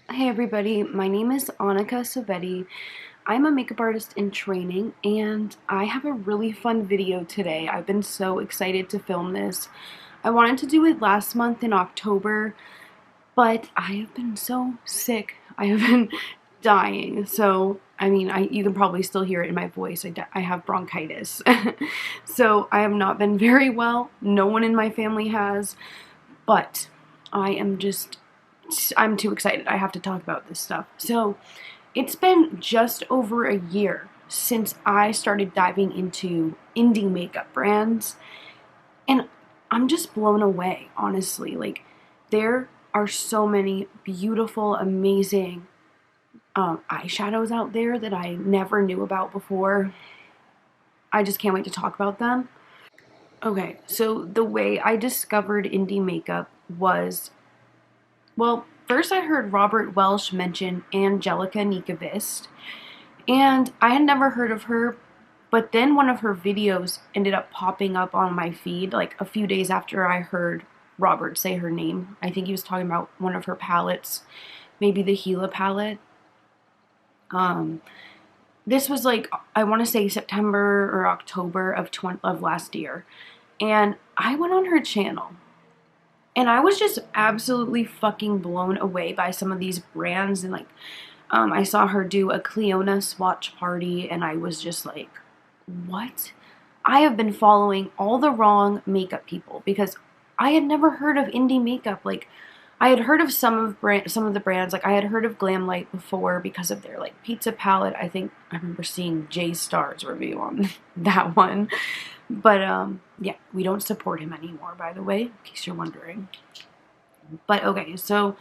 Hey everybody, my name is Annika Savetti. I'm a makeup artist in training and I have a really fun video today. I've been so excited to film this. I wanted to do it last month in October, but I have been so sick. I have been dying. So, you can probably still hear it in my voice. I have bronchitis. So, I have not been very well. No one in my family has, but I'm too excited. I have to talk about this stuff. So, it's been just over a year since I started diving into indie makeup brands, and I'm just blown away, honestly. Like, there are so many beautiful, amazing eyeshadows out there that I never knew about before. I just can't wait to talk about them. Okay, so the way I discovered indie makeup was, well, first I heard Robert Welsh mention Angelica Nyqvist, and I had never heard of her, but then one of her videos ended up popping up on my feed like a few days after I heard Robert say her name. I think he was talking about one of her palettes, maybe the Gila palette. This was like, I want to say September or October of last year, and I went on her channel. And I was just absolutely fucking blown away by some of these brands. And like, I saw her do a Clionadh swatch party, and I was just like, what? I have been following all the wrong makeup people because I had never heard of indie makeup. Like, I had heard of some of the brands. Like, I had heard of Glamlite before because of their like pizza palette. I think I remember seeing J Star's review on that one. But yeah, we don't support him anymore, by the way, in case you're wondering. But okay, so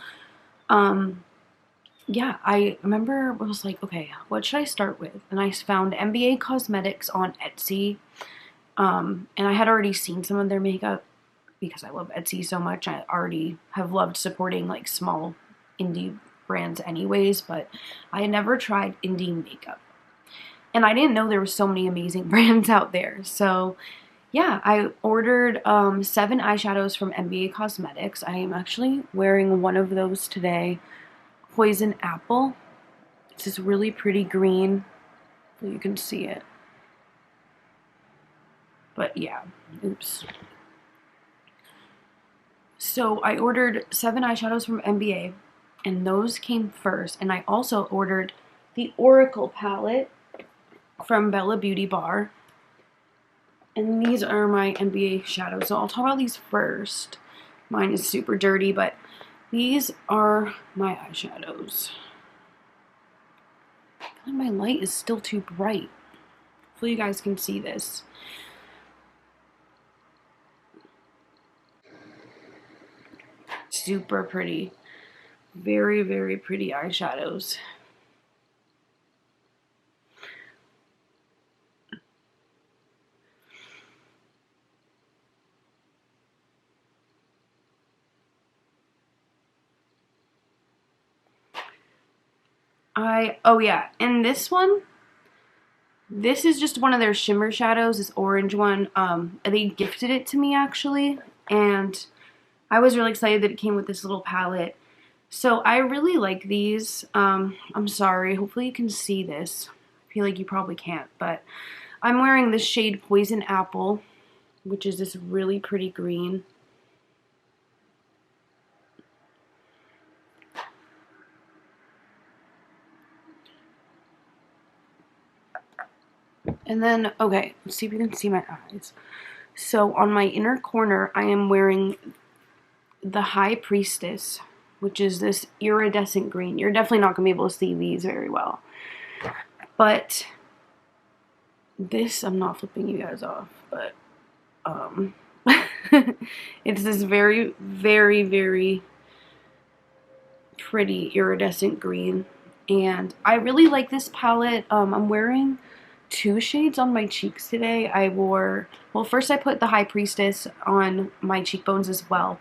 yeah, I remember I was like, okay, what should I start with? And I found MBA Cosmetics on Etsy. And I had already seen some of their makeup because I love Etsy so much. I already have loved supporting like small indie brands anyways, but I had never tried indie makeup. And I didn't know there were so many amazing brands out there. So yeah, I ordered 7 eyeshadows from MBA Cosmetics. I am actually wearing one of those today, Poison Apple. It's this really pretty green. You can see it. But yeah, oops. So I ordered 7 eyeshadows from MBA, and those came first. And I also ordered the Oracle palette from Bella Beauty Bar. And these are my MBA shadows. So I'll talk about these first. Mine is super dirty, but these are my eyeshadows. And my light is still too bright. Hopefully you guys can see this. Super pretty. Very, very pretty eyeshadows. Oh yeah, and this one, this is just one of their shimmer shadows, this orange one. They gifted it to me actually, and I was really excited that it came with this little palette. So I really like these. I'm sorry, hopefully you can see this. I feel like you probably can't, but I'm wearing the shade Poison Apple, which is this really pretty green. And then, okay, let's see if you can see my eyes. So on my inner corner, I am wearing the High Priestess, which is this iridescent green. You're definitely not going to be able to see these very well. But this, I'm not flipping you guys off, but it's this very, very, very pretty iridescent green. And I really like this palette. I'm wearing 2 shades on my cheeks today. Well, first I put the High Priestess on my cheekbones as well.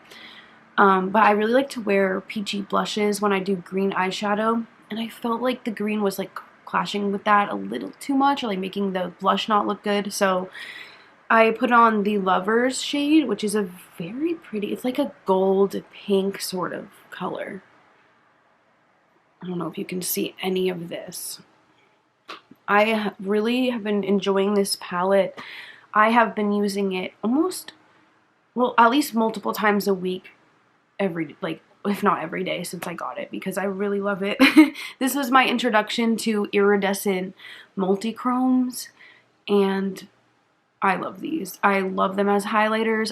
But I really like to wear peachy blushes when I do green eyeshadow. And I felt like the green was like clashing with that a little too much, or like making the blush not look good. So I put on the Lovers shade, which is a very pretty, it's like a gold pink sort of color. I don't know if you can see any of this. I really have been enjoying this palette. I have been using it almost, well, at least multiple times a week, like, if not every day since I got it, because I really love it. This was my introduction to iridescent multi-chromes, and I love these. I love them as highlighters.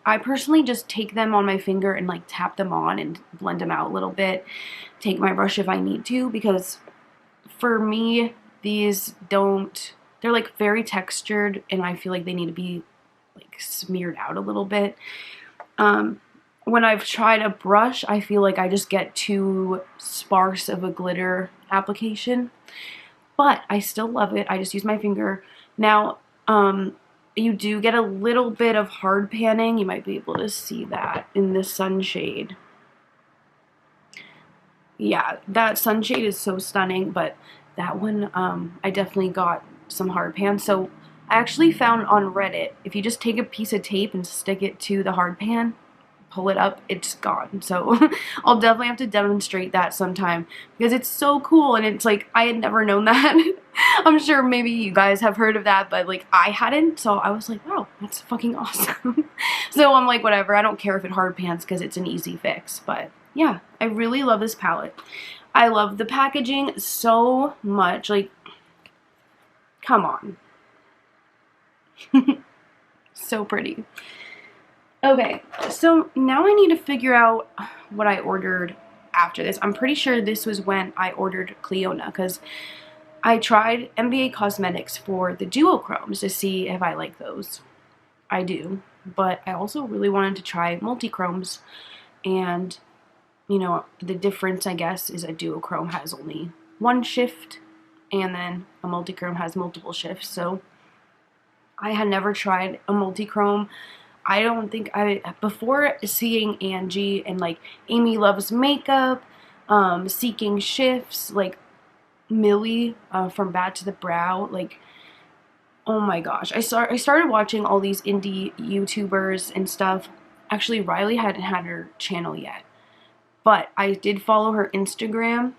I personally just take them on my finger and like tap them on and blend them out a little bit. Take my brush if I need to, because for me, these they're like very textured, and I feel like they need to be like smeared out a little bit. When I've tried a brush, I feel like I just get too sparse of a glitter application, but I still love it. I just use my finger. Now, you do get a little bit of hard panning. You might be able to see that in the sunshade. Yeah, that sunshade is so stunning, but that one, I definitely got some hard pan. So I actually found on Reddit, if you just take a piece of tape and stick it to the hard pan, pull it up, it's gone. So I'll definitely have to demonstrate that sometime, because it's so cool, and it's like, I had never known that. I'm sure maybe you guys have heard of that, but like I hadn't, so I was like, wow, that's fucking awesome. So I'm like, whatever, I don't care if it hard pans because it's an easy fix. But yeah, I really love this palette. I love the packaging so much. Like, come on. So pretty. Okay, so now I need to figure out what I ordered after this. I'm pretty sure this was when I ordered Clionadh, because I tried NBA Cosmetics for the duochromes to see if I like those. I do, but I also really wanted to try multichromes, and you know, the difference, I guess, is a duochrome has only one shift, and then a multichrome has multiple shifts. So I had never tried a multichrome. I don't think before seeing Angie and like Amy Loves Makeup, Seekingshifts, like Millie from BadtotheBrow, like, oh my gosh, I started watching all these indie YouTubers and stuff. Actually, Riley hadn't had her channel yet, but I did follow her Instagram.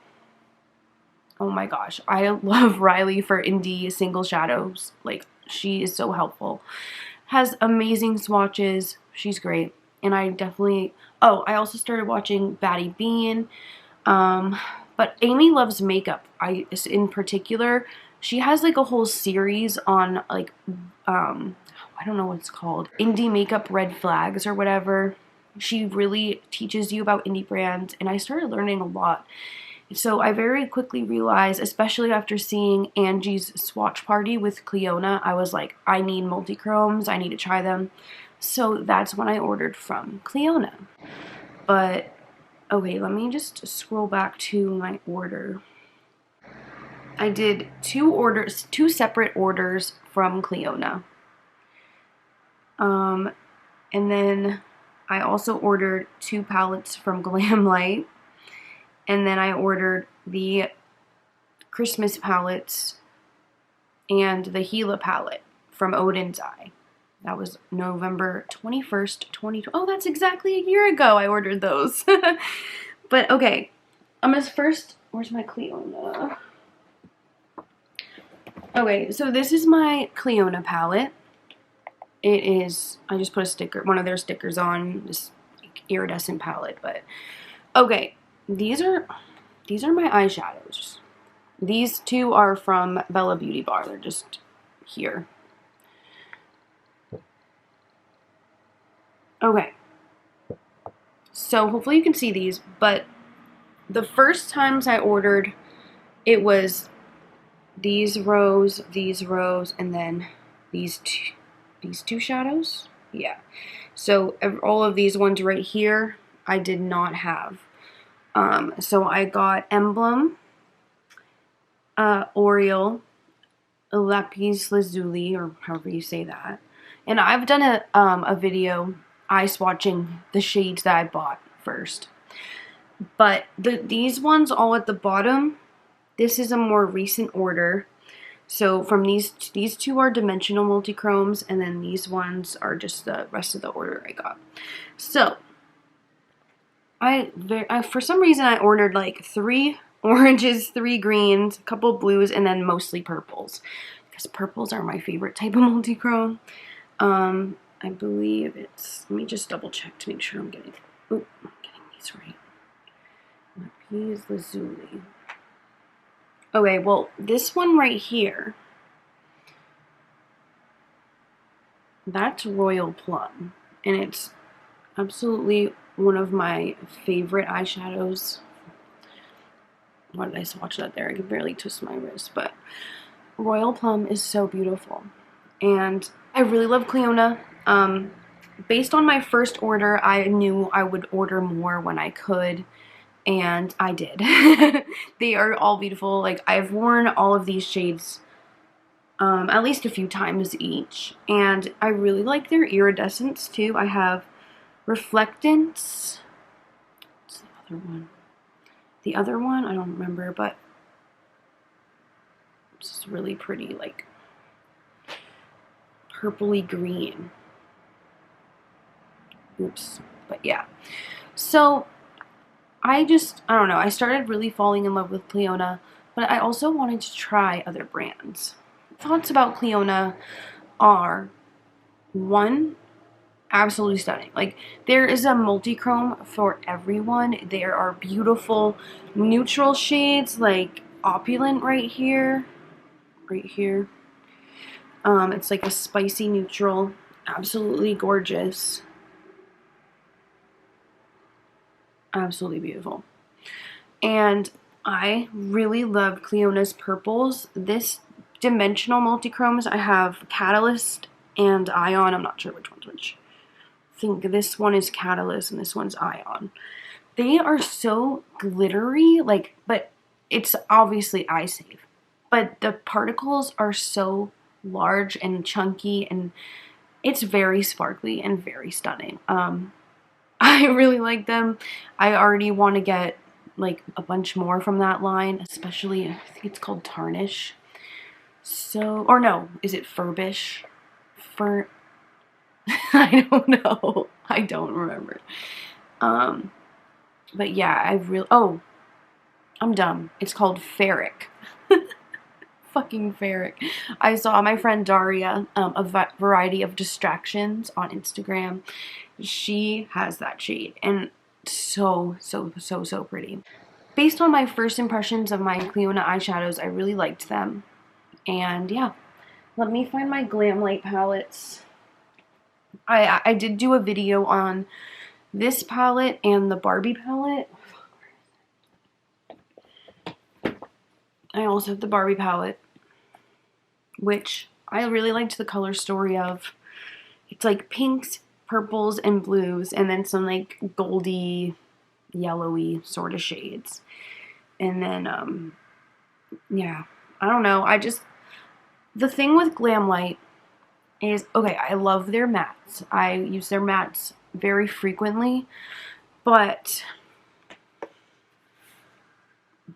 Oh my gosh, I love Riley for indie single shadows. Like, she is so helpful. Has amazing swatches. She's great. And I definitely, oh, I also started watching Batty Bean. But Amy Loves Makeup, in particular, she has like a whole series on like, I don't know what it's called, indie makeup red flags or whatever. She really teaches you about indie brands, and I started learning a lot. So I very quickly realized, especially after seeing Angie's swatch party with Clionadh, I was like, I need multichromes, I need to try them. So that's when I ordered from Clionadh. But, okay, let me just scroll back to my order. I did two separate orders from Clionadh. And then I also ordered 2 palettes from Glamlite. And then I ordered the Christmas palettes and the Gila palette from Oden's Eye. That was November 21st, 2020. Oh, that's exactly a year ago I ordered those. But okay, I'm gonna first, where's my Clionadh? Okay, so this is my Clionadh palette. It is, I just put a sticker, one of their stickers on this like, iridescent palette, but okay. These are my eyeshadows. These 2 are from Bella Beauty Bar. They're just here. Okay. So hopefully you can see these, but the first times I ordered, it was these rows, and then these two shadows. Yeah. So all of these ones right here, I did not have. So I got Emblem, Oriole, Lapis Lazuli, or however you say that. And I've done a video eye swatching the shades that I bought first. But these ones all at the bottom, this is a more recent order. So from these 2 are dimensional multichromes, and then these ones are just the rest of the order I got. So I for some reason I ordered like 3 oranges, 3 greens, a couple blues, and then mostly purples. Because purples are my favorite type of multi-chrome. I believe it's, let me just double check to make sure I'm getting these right. Lapis Lazuli. Okay, well, this one right here, that's Royal Plum, and it's absolutely one of my favorite eyeshadows. Why did I swatch that there? I can barely twist my wrist, but Royal Plum is so beautiful. And I really love Clionadh. Based on my first order, I knew I would order more when I could, and I did. They are all beautiful. Like, I've worn all of these shades at least a few times each, and I really like their iridescence too. I have Reflectance. What's the other one? The other one, I don't remember, but it's just really pretty, like purpley green. Oops. But yeah. So I don't know, I started really falling in love with Clionadh, but I also wanted to try other brands. Thoughts about Clionadh are, one, absolutely stunning. Like, there is a multi-chrome for everyone. There are beautiful neutral shades, like Opulent right here. It's like a spicy neutral, absolutely gorgeous, absolutely beautiful. And I really love Clionadh's purples. This dimensional multi-chromes, I have Catalyst and Ion. I'm not sure which one's which. I think this one is Catalyst and this one's Ion. They are so glittery, like, but it's obviously eye safe. But the particles are so large and chunky, and it's very sparkly and very stunning. I really like them. I already want to get like a bunch more from that line, especially, I think it's called Tarnish. So, or no, is it Furbish? I don't know. I don't remember. But yeah, oh, I'm dumb. It's called Ferric. Fucking Ferric. I saw my friend Daria, a variety of distractions on Instagram. She has that shade, and so pretty. Based on my first impressions of my Clionadh eyeshadows, I really liked them. And yeah, let me find my Glamlite palettes. I did do a video on this palette and the Barbie palette. I also have the Barbie palette, which I really liked the color story of. It's like pinks, purples, and blues, and then some like goldy, yellowy sort of shades. And then, yeah, I don't know. The thing with Glamlite is, okay, I love their mattes. I use their mattes very frequently, but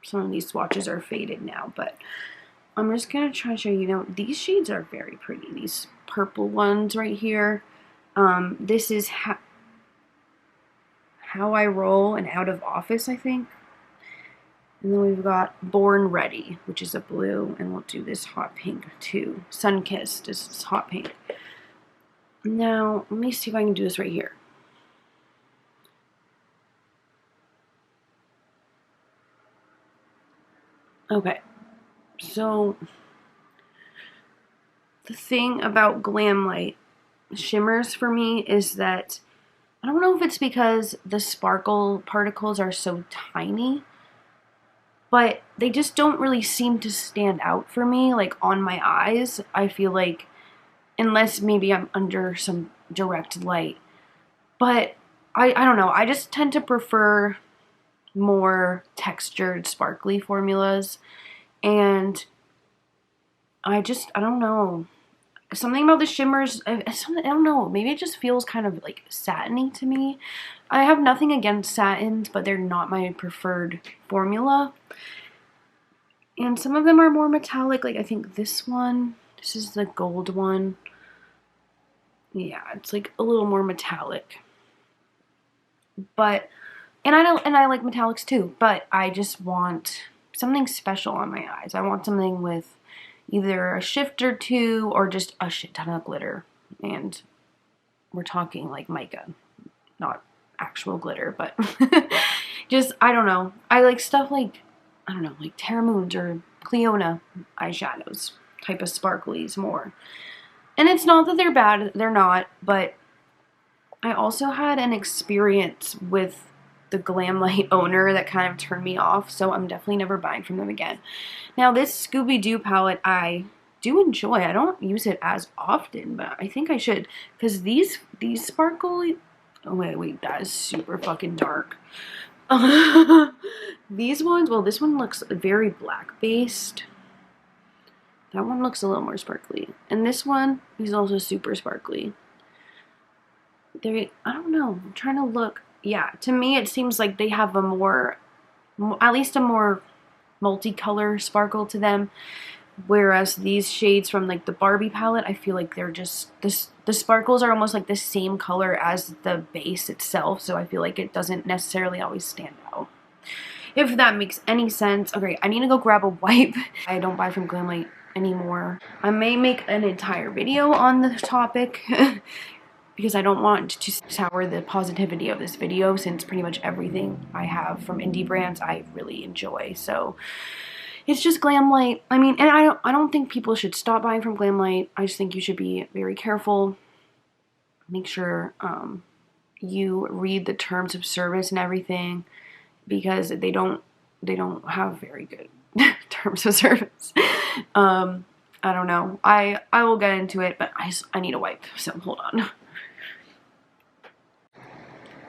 some of these swatches are faded now, but I'm just going to try to show you, these shades are very pretty. These purple ones right here. This is How I Roll and Out of Office, I think. And then we've got Born Ready, which is a blue, and we'll do this hot pink too. Sunkissed is hot pink. Now, let me see if I can do this right here. Okay, so the thing about Glamlite shimmers for me is that, I don't know if it's because the sparkle particles are so tiny, but they just don't really seem to stand out for me, like on my eyes. I feel like, unless maybe I'm under some direct light. But I don't know, I just tend to prefer more textured, sparkly formulas. And I don't know. Something about the shimmers, I don't know, maybe it just feels kind of like satiny to me. I have nothing against satins, but they're not my preferred formula. And some of them are more metallic, like I think this is the gold one. Yeah, it's like a little more metallic. But, and I like metallics too, but I just want something special on my eyes. I want something with either a shift or two or just a shit ton of glitter. And we're talking like mica, not actual glitter, but just, I don't know. I like stuff like, I don't know, like Terra Moons or Clionadh eyeshadows, type of sparklies more. And it's not that they're bad, they're not, but I also had an experience with the Glamlite owner that kind of turned me off, so I'm definitely never buying from them again. Now, this Scooby-Doo palette I do enjoy. I don't use it as often, but I think I should, because these sparkly... Oh, wait, that is super fucking dark. These ones, well, this one looks very black-based. That one looks a little more sparkly. And this one is also super sparkly. I don't know, I'm trying to look. Yeah, to me it seems like they have a more, at least a more multicolor sparkle to them. Whereas these shades from like the Barbie palette, I feel like they're just, the sparkles are almost like the same color as the base itself. So I feel like it doesn't necessarily always stand out. If that makes any sense. Okay, I need to go grab a wipe. I don't buy from Glamlite anymore. I may make an entire video on the topic. Because I don't want to sour the positivity of this video, since pretty much everything I have from indie brands I really enjoy. So it's just Glamlite. I mean, and I don't think people should stop buying from Glamlite. I just think you should be very careful. Make sure you read the terms of service and everything, because they don't have very good terms of service. I don't know. I will get into it, but I need a wipe, so hold on.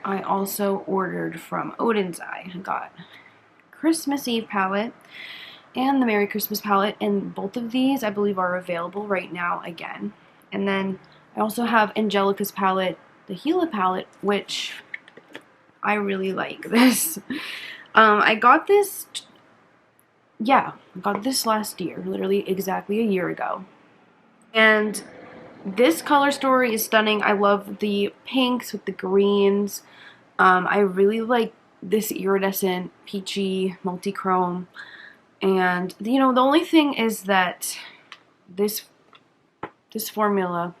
I also ordered from Oden's Eye. I got Christmas Eve palette and the Merry Christmas palette, and both of these I believe are available right now again. And then I also have Angelica's palette, the Gila palette, which I really like this. I got this, yeah, I got this last year, literally exactly a year ago. And this color story is stunning. I love the pinks with the greens. I really like this iridescent, peachy, multi-chrome. And, you know, the only thing is that this formula,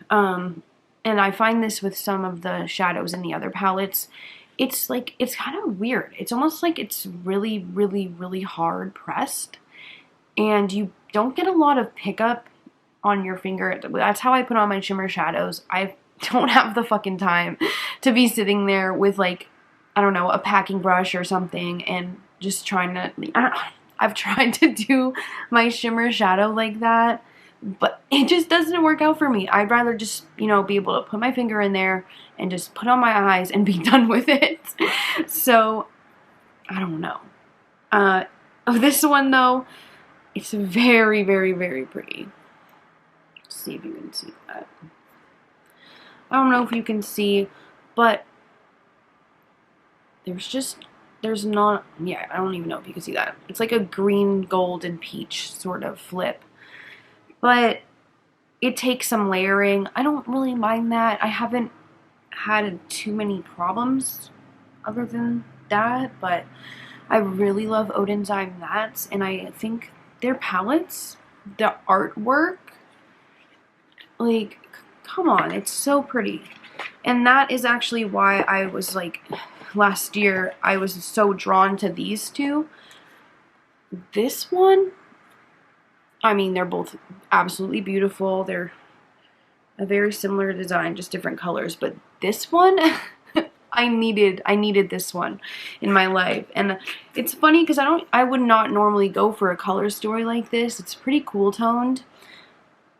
and I find this with some of the shadows in the other palettes, it's like, it's kind of weird. It's almost like it's really, really, really hard pressed. And you don't get a lot of pickup on your finger. That's how I put on my shimmer shadows. I don't have the fucking time to be sitting there with, like, I don't know, a packing brush or something and just trying to, I've tried to do my shimmer shadow like that, but it just doesn't work out for me. I'd rather just, you know, be able to put my finger in there and just put on my eyes and be done with it. So, I don't know. This one though, it's very, very, very pretty. Let's see if you can see that. I don't know if you can see, but there's not, yeah, I don't even know if you can see that. It's like a green, gold, and peach sort of flip. But it takes some layering. I don't really mind that. I haven't had too many problems other than that, but I really love Oden's Eye Mattes, and I think their palettes, the artwork, like, come on, it's so pretty. And that is actually why I was like, last year, I was so drawn to these two. This one, I mean, they're both absolutely beautiful. They're a very similar design, just different colors. But this one, I needed this one in my life. And it's funny because I would not normally go for a color story like this. It's pretty cool toned.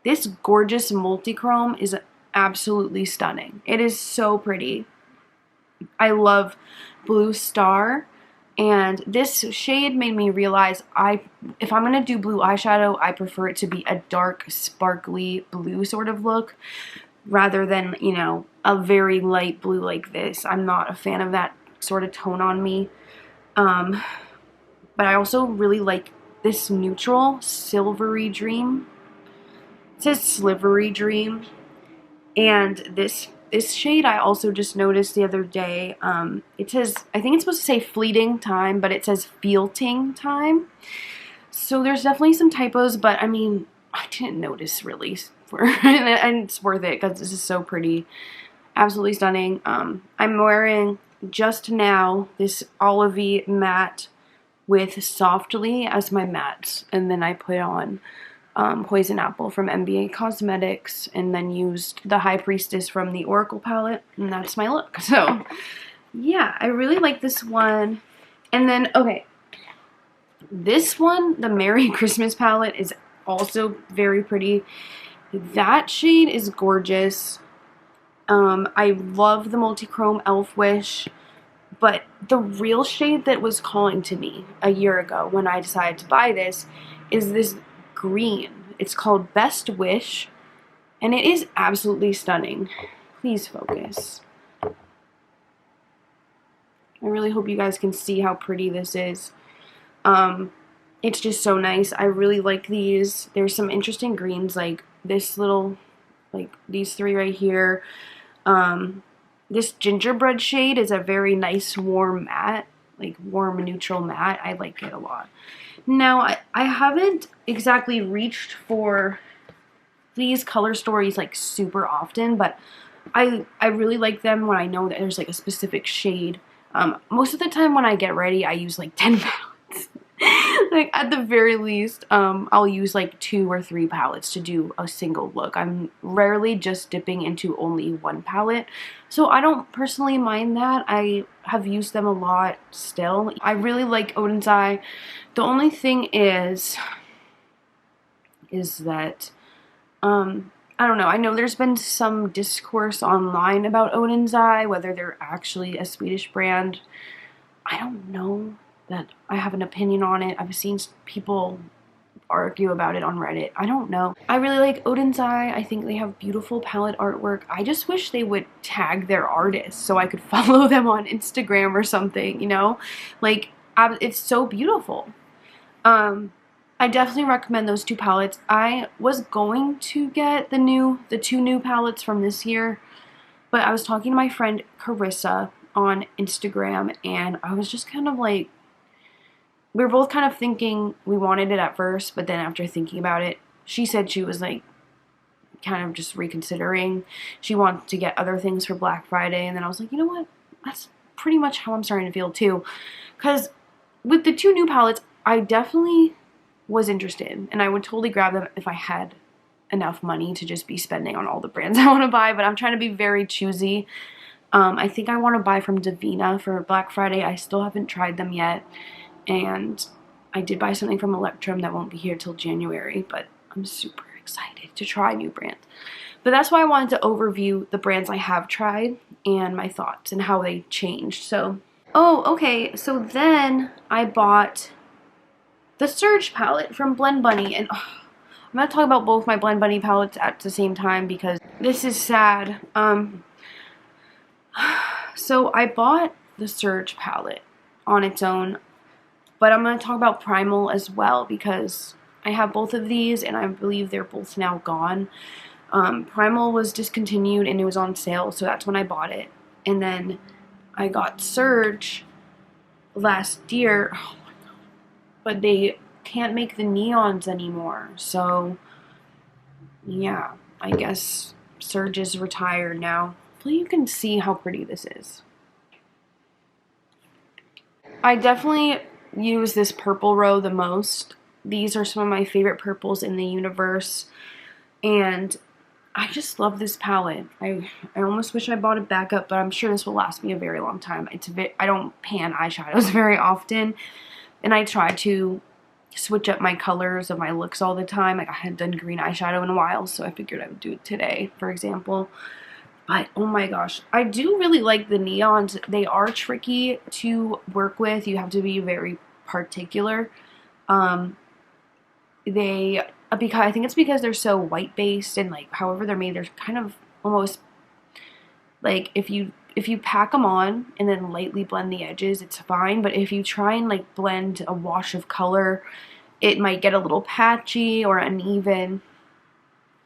This gorgeous multi-chrome is absolutely stunning. It is so pretty. I love Blue Star, and this shade made me realize if I'm going to do blue eyeshadow, I prefer it to be a dark, sparkly blue sort of look rather than, you know, a very light blue like this. I'm not a fan of that sort of tone on me. But I also really like this neutral Silvery Dream. It says Slivery Dream, and this this shade I also just noticed the other day. It says, I think it's supposed to say fleeting time, but it says fealting time. So there's definitely some typos, but I mean, I didn't notice really. And it's worth it because this is so pretty. Absolutely stunning. I'm wearing just now this olivey matte with Softly as my mattes, and then I put on Poison Apple from MBA Cosmetics, and then used the High Priestess from the Oracle palette, and that's my look. So yeah, I really like this one. And then, okay, this one, the Merry Christmas palette, is also very pretty. That shade is gorgeous. I love the multi-chrome Elf Wish, but the real shade that was calling to me a year ago when I decided to buy this is this green. It's called Best Wish, and it is absolutely stunning. Please focus. I really hope you guys can see how pretty this is. It's just so nice. I really like these. There's some interesting greens, like this little, like these three right here. This gingerbread shade is a very nice warm matte, like warm neutral matte. I like it a lot. Now, I haven't exactly reached for these color stories like super often, but I really like them when I know that there's like a specific shade. Most of the time when I get ready, I use like 10 palettes. Like at the very least, I'll use like 2 or 3 palettes to do a single look. I'm rarely just dipping into only one palette, so I don't personally mind that. I have used them a lot still. I really like Oden's Eye. The only thing is that, I don't know, I know there's been some discourse online about Oden's Eye, whether they're actually a Swedish brand. I don't know that I have an opinion on it. I've seen people argue about it on Reddit. I don't know. I really like Oden's Eye. I think they have beautiful palette artwork. I just wish they would tag their artists so I could follow them on Instagram or something, you know? Like, it's so beautiful. I definitely recommend those 2 palettes. I was going to get the 2 new palettes from this year, but I was talking to my friend Carisa on Instagram, and I was just kind of like, we were both kind of thinking we wanted it at first, but then after thinking about it, she said she was like kind of just reconsidering. She wanted to get other things for Black Friday, and then I was like, you know what? That's pretty much how I'm starting to feel too. Because with the 2 new palettes, I definitely was interested, and I would totally grab them if I had enough money to just be spending on all the brands I want to buy, but I'm trying to be very choosy. I think I want to buy from Davina for Black Friday. I still haven't tried them yet. And I did buy something from Electrum that won't be here till January, but I'm super excited to try new brands. But that's why I wanted to overview the brands I have tried and my thoughts and how they changed. So, oh, okay, so then I bought the Surge palette from Blend Bunny, and I'm going to talk about both my Blend Bunny palettes at the same time because this is sad. So I bought the Surge palette on its own, but I'm going to talk about Primal as well because I have both of these and I believe they're both now gone. Primal was discontinued and it was on sale, so that's when I bought it. And then I got Surge last year, oh my god, but they can't make the neons anymore, so yeah, I guess Surge is retired now. Hopefully you can see how pretty this is. I definitely use this purple row the most. These are some of my favorite purples in the universe, and I just love this palette. I almost wish I bought it back up, but I'm sure this will last me a very long time. I don't pan eyeshadows very often, and I try to switch up my colors of my looks all the time. Like I hadn't done green eyeshadow in a while, so I figured I would do it today, for example. But oh my gosh, I do really like the neons. They are tricky to work with. You have to be very particular. Because I think it's because they're so white based, and like however they're made, they're kind of almost like if you pack them on and then lightly blend the edges, it's fine. But if you try and like blend a wash of color, it might get a little patchy or uneven.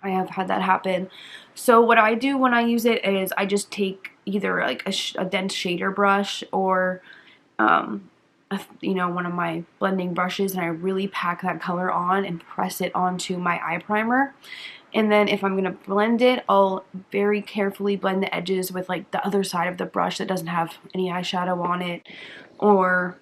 I have had that happen. So what I do when I use it is I just take either like a dense shader brush or you know, one of my blending brushes, and I really pack that color on and press it onto my eye primer. And then if I'm going to blend it, I'll very carefully blend the edges with like the other side of the brush that doesn't have any eyeshadow on it, or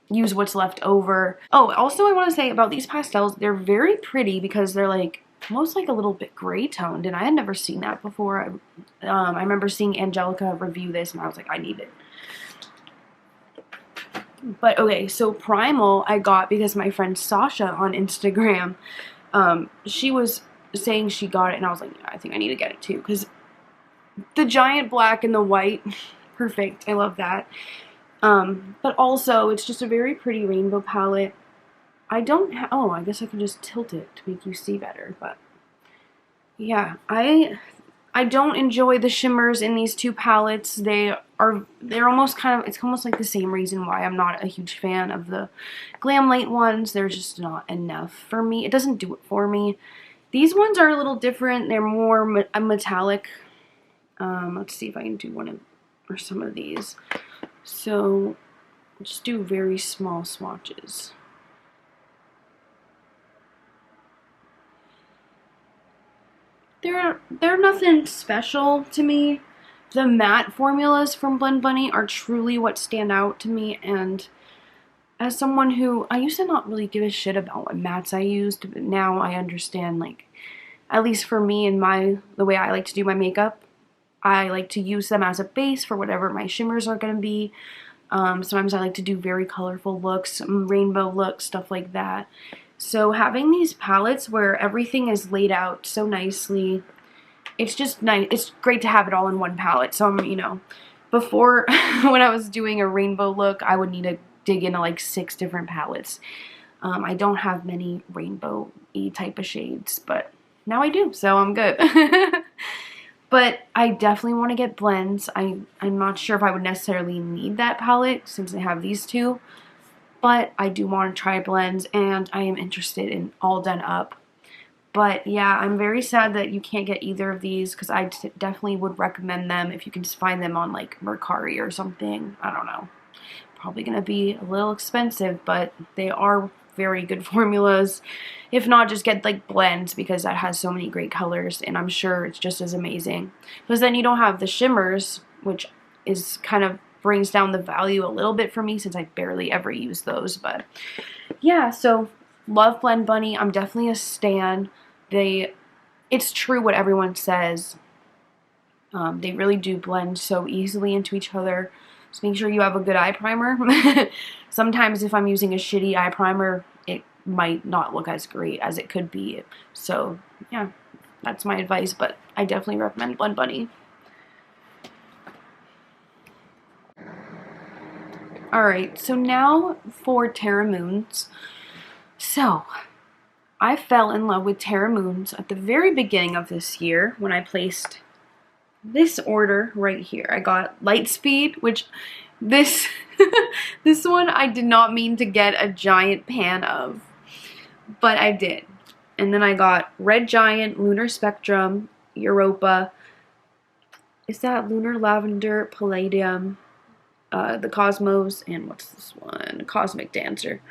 use what's left over. Oh, also I want to say about these pastels, they're very pretty because they're like almost like a little bit gray toned, and I had never seen that before. I remember seeing Angelica review this and I was like, I need it. But okay, so Primal I got because my friend Sasha on Instagram, she was saying she got it, and I was like, yeah, I think I need to get it too, because the giant black and the white, perfect, I love that. But also, it's just a very pretty rainbow palette. I don't oh, I guess I can just tilt it to make you see better, but yeah, I don't enjoy the shimmers in these two palettes. They're almost kind of, it's almost like the same reason why I'm not a huge fan of the Glamlite ones. They're just not enough for me. It doesn't do it for me. These ones are a little different. They're more metallic. Let's see if I can do one of, or some of these. So, just do very small swatches. They're nothing special to me. The matte formulas from Blend Bunny are truly what stand out to me, and as someone who, I used to not really give a shit about what mattes I used, but now I understand, like, at least for me and the way I like to do my makeup, I like to use them as a base for whatever my shimmers are going to be. Sometimes I like to do very colorful looks, rainbow looks, stuff like that. So having these palettes where everything is laid out so nicely, it's just nice. It's great to have it all in one palette. So you know, before when I was doing a rainbow look, I would need to dig into like 6 different palettes. I don't have many rainbow-y type of shades, but now I do, so I'm good. But I definitely want to get blends. I'm not sure if I would necessarily need that palette since I have these two, but I do want to try blends, and I am interested in All Done Up. But yeah, I'm very sad that you can't get either of these, because I definitely would recommend them if you can find them on like Mercari or something. I don't know. Probably going to be a little expensive, but they are very good formulas. If not, just get like blends, because that has so many great colors, and I'm sure it's just as amazing. Because then you don't have the shimmers, which is kind of brings down the value a little bit for me since I barely ever use those. But yeah, so love Blend Bunny. I'm definitely a stan. It's true what everyone says. They really do blend so easily into each other. Just make sure you have a good eye primer. Sometimes if I'm using a shitty eye primer, it might not look as great as it could be. So yeah, that's my advice, but I definitely recommend Blend Bunny. Alright, so now for Terra Moons. So, I fell in love with Terra Moons at the very beginning of this year when I placed this order right here. I got Lightspeed, which this this one I did not mean to get a giant pan of, but I did. And then I got Red Giant, Lunar Spectrum, Europa. Is that Lunar Lavender, Palladium, the Cosmos, and what's this one? Cosmic Dancer.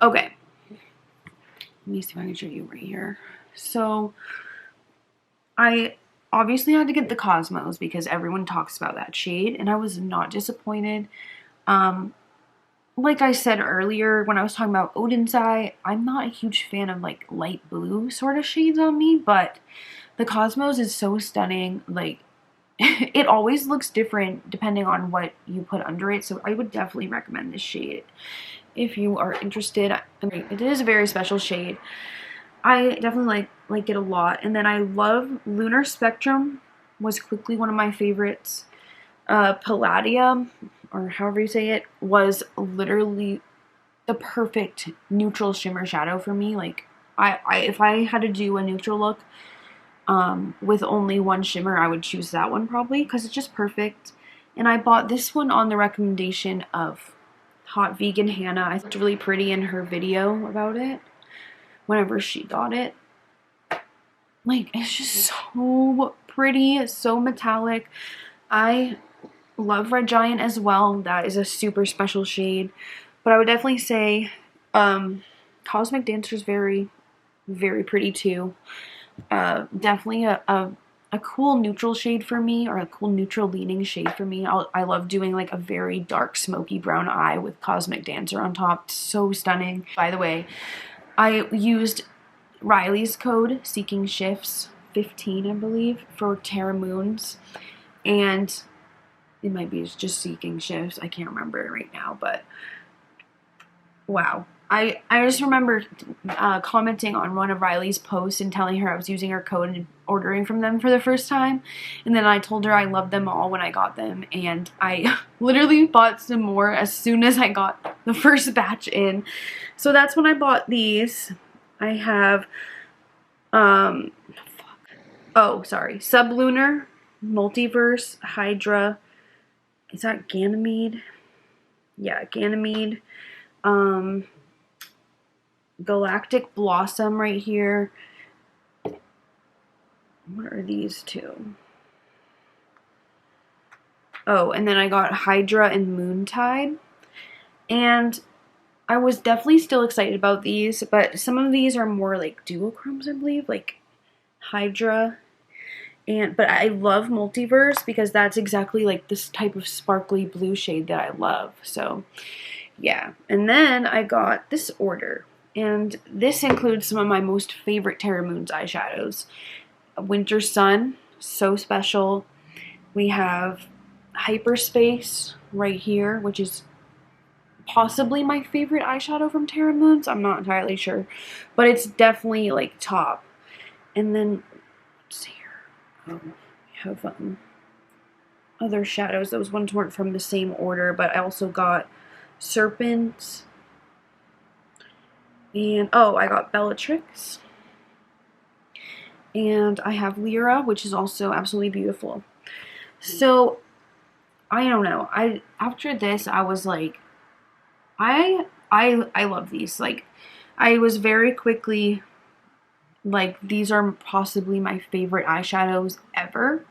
Okay. Let me see if I can show you right here. So, I obviously had to get the Cosmos because everyone talks about that shade, and I was not disappointed. Like I said earlier when I was talking about Oden's eye, I'm not a huge fan of like light blue sort of shades on me, but the Cosmos is so stunning. Like, it always looks different depending on what you put under it, so I would definitely recommend this shade if you are interested. I mean, it is a very special shade. I definitely like it a lot. And then I love Lunar Spectrum, was quickly one of my favorites. Palladium, or however you say it, was literally the perfect neutral shimmer shadow for me. Like, if I had to do a neutral look with only one shimmer, I would choose that one probably, because it's just perfect. And I bought this one on the recommendation of Hot Vegan Hannah. I thought it was really pretty in her video about it whenever she got it. Like, it's just so pretty. It's so metallic. I love Red Giant as well. That is a super special shade. But I would definitely say Cosmic Dancer is very, very pretty too. Definitely a cool neutral shade for me, or a cool neutral leaning shade for me. I love doing like a very dark smoky brown eye with Cosmic Dancer on top. It's so stunning. By the way, I used Riley's code, Seekingshifts 15, I believe, for Terra Moons, and it might be just Seekingshifts. I can't remember it right now, but wow. I just remember commenting on one of Riley's posts and telling her I was using her code and ordering from them for the first time. And then I told her I loved them all when I got them. And I literally bought some more as soon as I got the first batch in. So that's when I bought these. I have, oh, sorry, Sublunar, Multiverse, Hydra. Is that Ganymede? Yeah, Ganymede. Galactic Blossom right here. What are these two? Oh, and then I got Hydra and Moontide. And I was definitely still excited about these, but some of these are more like duochromes, I believe, like Hydra. But I love Multiverse because that's exactly like this type of sparkly blue shade that I love. So, yeah. And then I got this order. And this includes some of my most favorite Terra Moons eyeshadows. Winter Sun, so special. We have Hyperspace right here, which is possibly my favorite eyeshadow from Terra Moons. I'm not entirely sure. But it's definitely like top. And then, let's see here. We have other shadows. Those ones weren't from the same order, but I also got Serpent. And, oh, I got Bellatrix. And I have Lyra, which is also absolutely beautiful. So, I don't know. After this, I was like, I love these. Like, I was very quickly, like, these are possibly my favorite eyeshadows ever.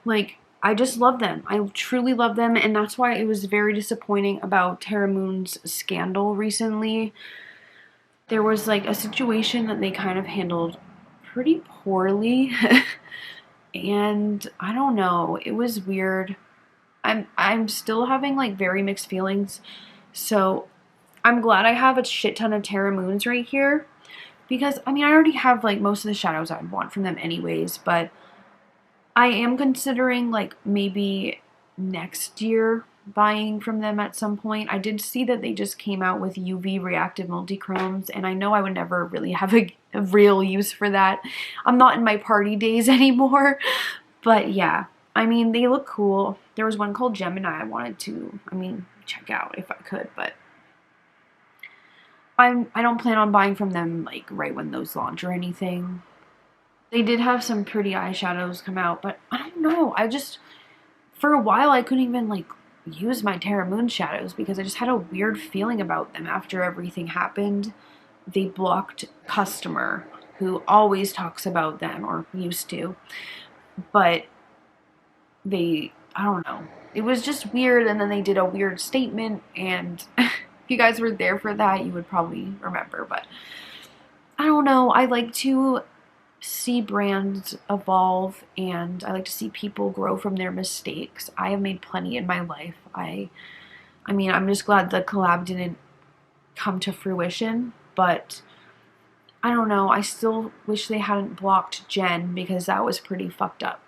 Like, I just love them. I truly love them, and that's why it was very disappointing about Terra Moon's scandal recently. There was like a situation that they kind of handled pretty poorly. And I don't know, it was weird. I'm still having like very mixed feelings. So I'm glad I have a shit ton of Terra Moons right here, because I mean I already have like most of the shadows I'd want from them anyways, but I am considering like maybe next year buying from them at some point. I did see that they just came out with UV reactive multichromes, and I know I would never really have a real use for that. I'm not in my party days anymore, but yeah, I mean, they look cool. There was one called Gemini I wanted to, check out if I could, but I don't plan on buying from them like right when those launch or anything. They did have some pretty eyeshadows come out, but I don't know. For a while, I couldn't even like use my Terra Moon shadows because I just had a weird feeling about them after everything happened. They blocked Customer, who always talks about them, or used to, but I don't know. It was just weird, and then they did a weird statement, and if you guys were there for that, you would probably remember, but I don't know. I like to see brands evolve, and I like to see people grow from their mistakes. I have made plenty in my life. I mean, I'm just glad the collab didn't come to fruition, but I don't know. I still wish they hadn't blocked Jenn, because that was pretty fucked up.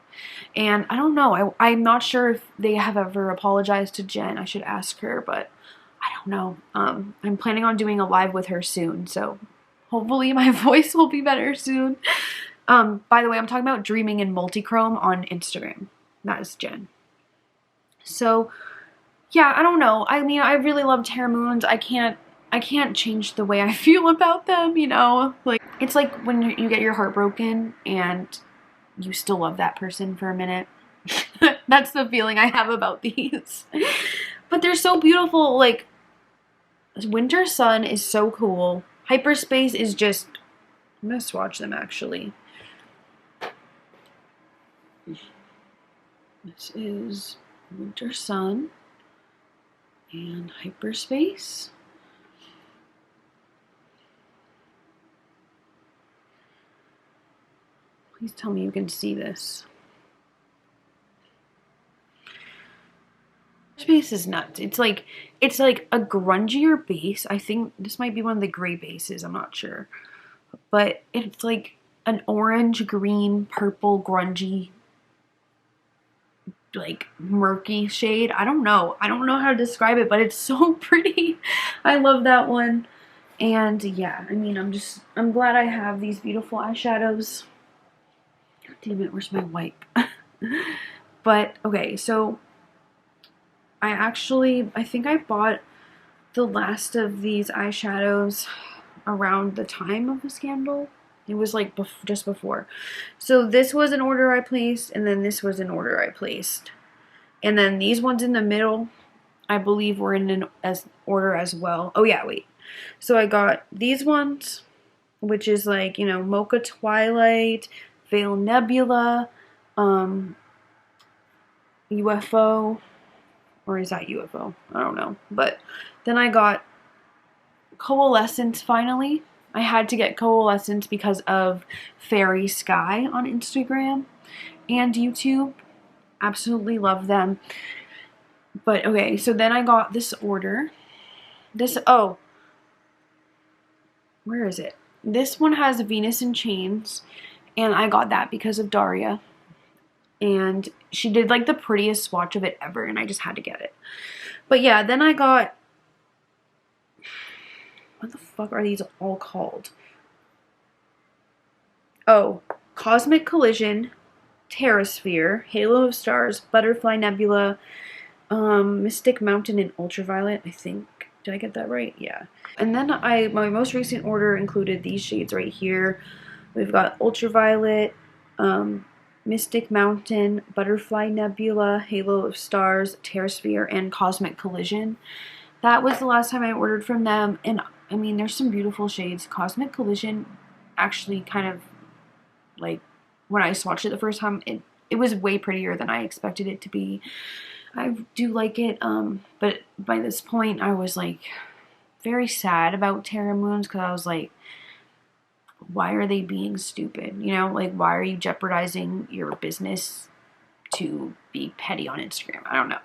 And I don't know. I'm not sure if they have ever apologized to Jenn. I should ask her, but I don't know. I'm planning on doing a live with her soon, so hopefully my voice will be better soon. By the way, I'm talking about Dreaming in Multichrome on Instagram. That is Jenn. So, yeah, I don't know. I mean, I really love Terra Moons. I can't change the way I feel about them, you know? Like, it's like when you get your heart broken and you still love that person for a minute. That's the feeling I have about these. But they're so beautiful. Like, Winter Sun is so cool. Hyperspace is just... I'm gonna swatch them, actually. This is Winter Sun and Hyperspace. Please tell me you can see this. Base is nuts. It's like a grungier base. I think this might be one of the gray bases, I'm not sure. But it's like an orange, green, purple, grungy, like murky shade. I don't know how to describe it, but it's so pretty. I love that one. And yeah, I mean, I'm glad I have these beautiful eyeshadows. God damn it, where's my wipe? But okay, so I think I bought the last of these eyeshadows around the time of the scandal. It was like just before. So this was an order I placed, and then this was an order I placed. And then these ones in the middle, I believe were in an order as well. Oh yeah, wait. So I got these ones, which is like, you know, Mocha Twilight, Veil Nebula, UFO, or is that UFO? I don't know. But then I got Coalescence finally. I had to get Coalescence because of Faerie Skye on Instagram and YouTube. Absolutely love them. But okay, so then I got this order. Oh, where is it? This one has Venus in Chains, and I got that because of Daria. And she did like the prettiest swatch of it ever, and I just had to get it. But yeah, then I got, what the fuck are these all called? Oh, Cosmic Collision, Terrasphere, Halo of Stars, Butterfly Nebula, Mystic Mountain, and Ultraviolet, I think. Did I get that right? Yeah. And then my most recent order included these shades right here. We've got Ultraviolet, Mystic Mountain, Butterfly Nebula, Halo of Stars, Terrasphere, and Cosmic Collision. That was the last time I ordered from them, and I mean, there's some beautiful shades. Cosmic Collision actually kind of, like, when I swatched it the first time, it was way prettier than I expected it to be. I do like it, but by this point, I was, like, very sad about Terra Moons, because I was like, why are they being stupid? You know, like, why are you jeopardizing your business to be petty on Instagram? I don't know.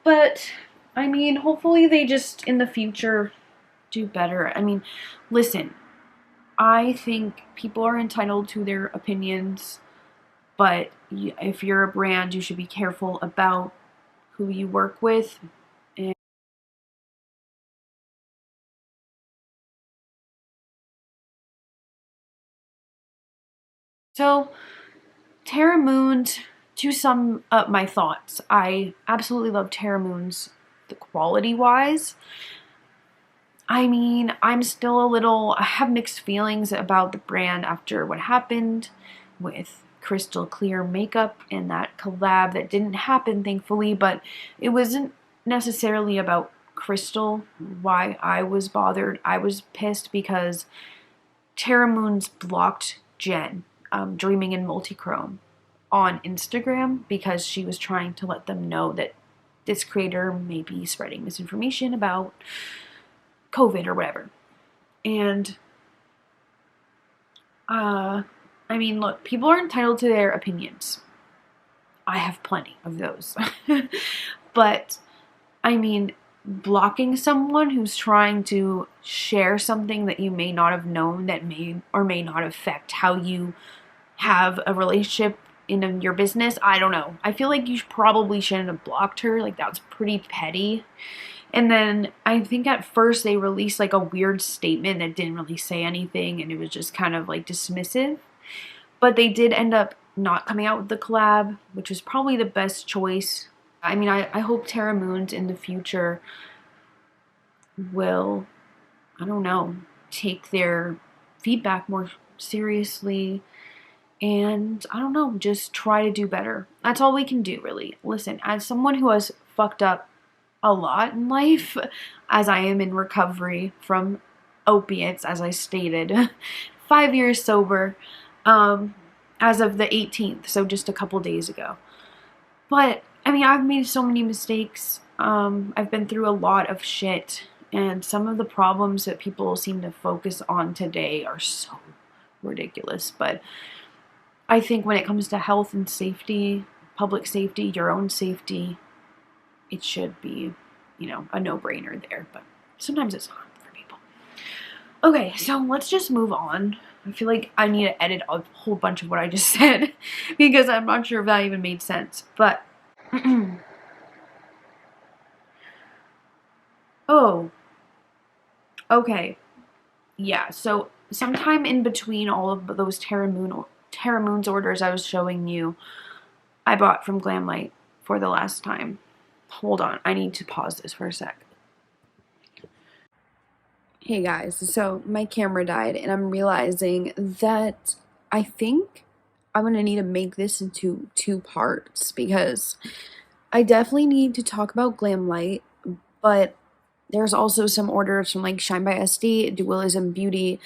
But, I mean, hopefully they just, in the future, do better. I mean, listen, I think people are entitled to their opinions, but if you're a brand, you should be careful about who you work with. And so, Terra Moons, to sum up my thoughts, I absolutely love Terra Moons, the quality-wise. I mean, I'm still I have mixed feelings about the brand after what happened with Crystal Clear makeup and that collab that didn't happen, thankfully, but it wasn't necessarily about Crystal why I was bothered. I was pissed because Terra Moons blocked Jenn, Dreaming in Multichrome, on Instagram because she was trying to let them know that this creator may be spreading misinformation about COVID or whatever. And I mean, look, people are entitled to their opinions. I have plenty of those. But I mean, blocking someone who's trying to share something that you may not have known that may or may not affect how you have a relationship in your business, I don't know. I feel like you probably shouldn't have blocked her. Like, that was pretty petty. And then I think at first they released like a weird statement that didn't really say anything, and it was just kind of like dismissive. But they did end up not coming out with the collab, which was probably the best choice. I mean, I hope Terra Moons in the future will, I don't know, take their feedback more seriously. And I don't know, just try to do better. That's all we can do, really. Listen, as someone who has fucked up a lot in life, as I am in recovery from opiates, as I stated, 5 years sober, as of the 18th, so just a couple days ago. But, I mean, I've made so many mistakes. I've been through a lot of shit, and some of the problems that people seem to focus on today are so ridiculous. But I think when it comes to health and safety, public safety, your own safety, it should be, you know, a no-brainer there. But sometimes it's not for people. Okay, so let's just move on. I feel like I need to edit a whole bunch of what I just said because I'm not sure if that even made sense. But, oh, okay. Yeah, so sometime in between all of those Terra Moons orders I was showing you, I bought from Glamlite for the last time. Hold on, I need to pause this for a sec. Hey guys, so my camera died and I'm realizing that I think I'm gonna need to make this into 2 parts because I definitely need to talk about Glamlite, but there's also some orders from like Shine by SD, Dualism, Beaute,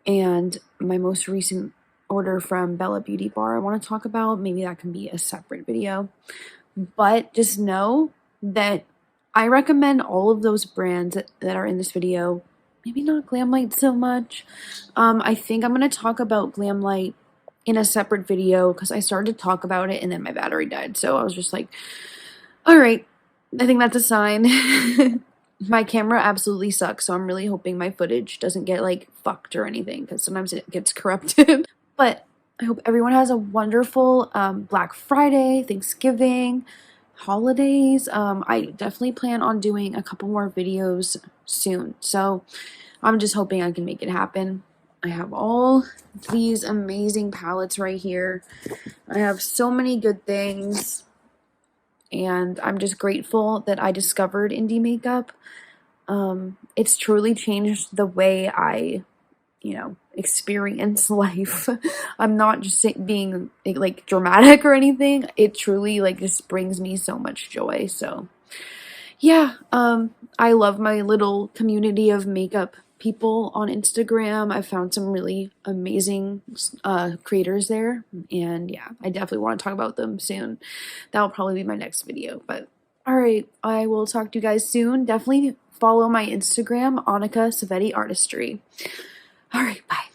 and my most recent order from Bella Beauty Bar I want to talk about. Maybe that can be a separate video. But just know that I recommend all of those brands that are in this video. Maybe not Glamlite so much. I think I'm going to talk about Glamlite in a separate video because I started to talk about it and then my battery died. So I was just like, all right, I think that's a sign. My camera absolutely sucks, so I'm really hoping my footage doesn't get like fucked or anything because sometimes it gets corrupted. But I hope everyone has a wonderful Black Friday, Thanksgiving, holidays. I definitely plan on doing a couple more videos soon, so I'm just hoping I can make it happen. I have all these amazing palettes right here. I have so many good things, and I'm just grateful that I discovered indie makeup. It's truly changed the way I, you know, experience life. I'm not just being like dramatic or anything. It truly like just brings me so much joy. So yeah, I love my little community of makeup people on Instagram. I found some really amazing creators there, and yeah, I definitely want to talk about them soon. That'll probably be my next video. But all right, I will talk to you guys soon. Definitely follow my Instagram, Annika Savetti Artistry. All right, bye.